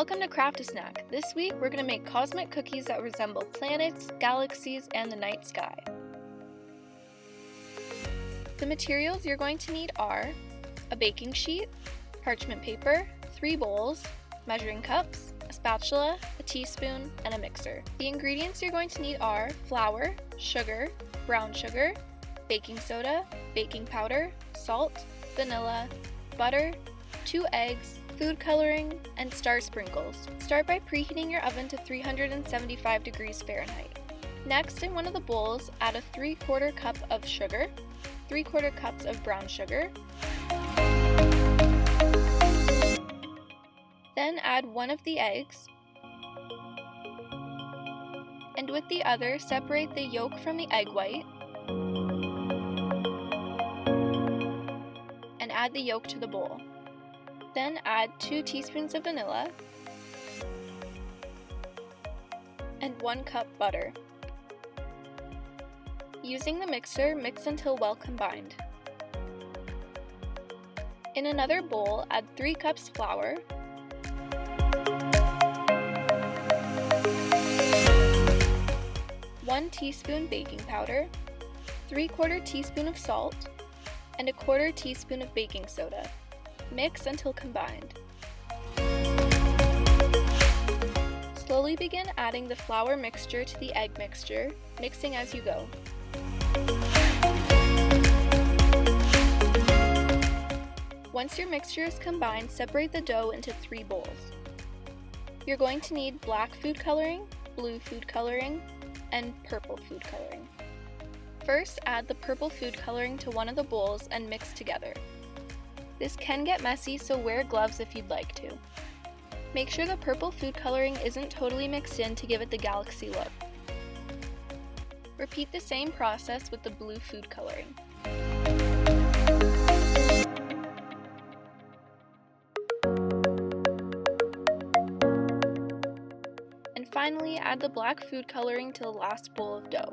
Welcome to Craft-A-Snack. This week we're going to make cosmic cookies that resemble planets, galaxies, and the night sky. The materials you're going to need are a baking sheet, parchment paper, 3 bowls, measuring cups, a spatula, a teaspoon, and a mixer. The ingredients you're going to need are flour, sugar, brown sugar, baking soda, baking powder, salt, vanilla, butter, 2 eggs, food coloring, and star sprinkles. Start by preheating your oven to 375 degrees Fahrenheit. Next, in one of the bowls, add a 3/4 cup of sugar, 3/4 cups of brown sugar. Then add one of the eggs, and with the other, separate the yolk from the egg white, and add the yolk to the bowl. Then add 2 teaspoons of vanilla and 1 cup butter. Using the mixer, mix until well combined. In another bowl, add 3 cups flour, 1 teaspoon baking powder, 3/4 teaspoon of salt, and a 1/4 teaspoon of baking soda. Mix until combined. Slowly begin adding the flour mixture to the egg mixture, mixing as you go. Once your mixture is combined, separate the dough into 3 bowls. You're going to need black food coloring, blue food coloring, and purple food coloring. First, add the purple food coloring to one of the bowls and mix together. This can get messy, so wear gloves if you'd like to. Make sure the purple food coloring isn't totally mixed in to give it the galaxy look. Repeat the same process with the blue food coloring. And finally, add the black food coloring to the last bowl of dough.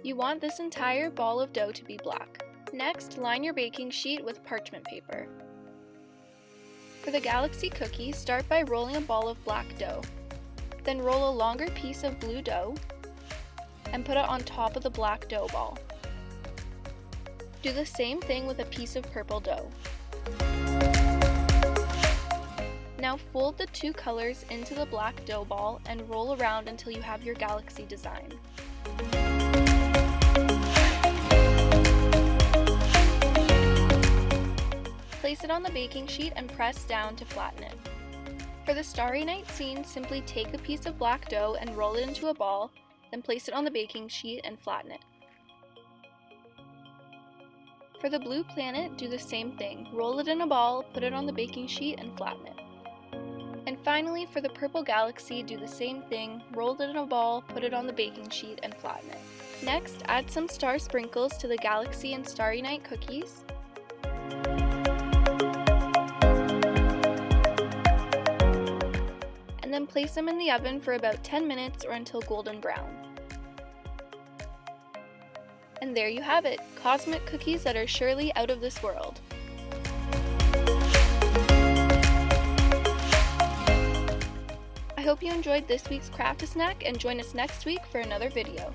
You want this entire ball of dough to be black. Next, line your baking sheet with parchment paper. For the galaxy cookie, start by rolling a ball of black dough. Then roll a longer piece of blue dough and put it on top of the black dough ball. Do the same thing with a piece of purple dough. Now fold the 2 colors into the black dough ball and roll around until you have your galaxy design. Place it on the baking sheet and press down to flatten it. For the Starry Night scene, simply take a piece of black dough and roll it into a ball, then place it on the baking sheet and flatten it. For the blue planet, do the same thing. Roll it in a ball, put it on the baking sheet, and flatten it. And finally, for the purple galaxy, do the same thing. Roll it in a ball, put it on the baking sheet, and flatten it. Next, add some star sprinkles to the galaxy and Starry Night cookies. And then place them in the oven for about 10 minutes or until golden brown. And there you have it, cosmic cookies that are surely out of this world. I hope you enjoyed this week's Craft-A-Snack and join us next week for another video.